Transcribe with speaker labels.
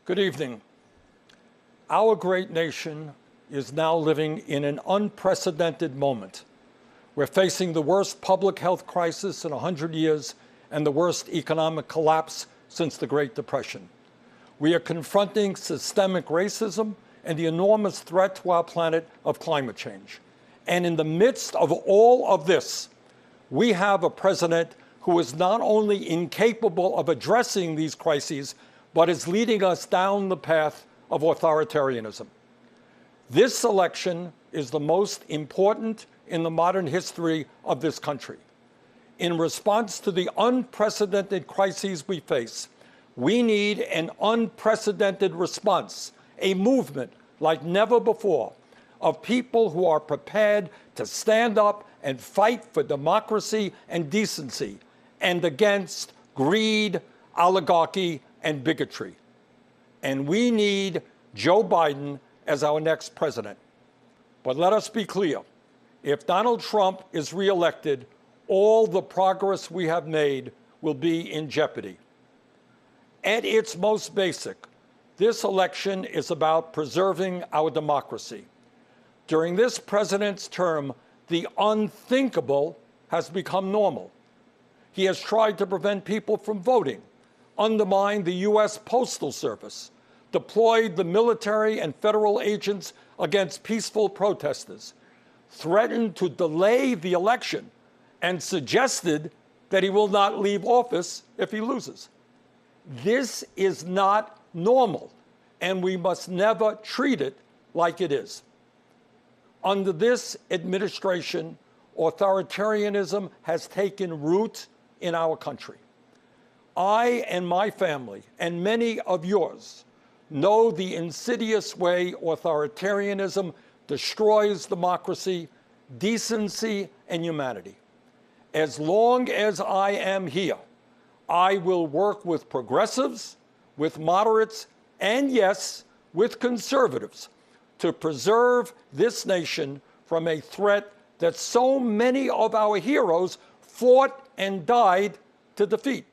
Speaker 1: Good evening. Our great nation is now living in an unprecedented moment. We're facing the worst public health crisis in 100 years and the worst economic collapse since the Great Depression. We are confronting systemic racism and the enormous threat to our planet of climate change. And in the midst of all of this, we have a president who is not only incapable of addressing these crises, but is leading us down the path of authoritarianism. This election is the most important in the modern history of this country. In response to the unprecedented crises we face, we need an unprecedented response, a movement like never before, of people who are prepared to stand up and fight for democracy and decency and against greed, oligarchy, and bigotry. And we need Joe Biden as our next president. But let us be clear, if Donald Trump is reelected, all the progress we have made will be in jeopardy. At its most basic, this election is about preserving our democracy. During this president's term, the unthinkable has become normal. He has tried to prevent people from voting, undermined the U.S. Postal Service, deployed the military and federal agents against peaceful protesters, threatened to delay the election, and suggested that he will not leave office if he loses. This is not normal, and we must never treat it like it is. Under this administration, authoritarianism has taken root in our country. I and my family, and many of yours, know the insidious way authoritarianism destroys democracy, decency, and humanity. As long as I am here, I will work with progressives, with moderates, and yes, with conservatives to preserve this nation from a threat that so many of our heroes fought and died to defeat.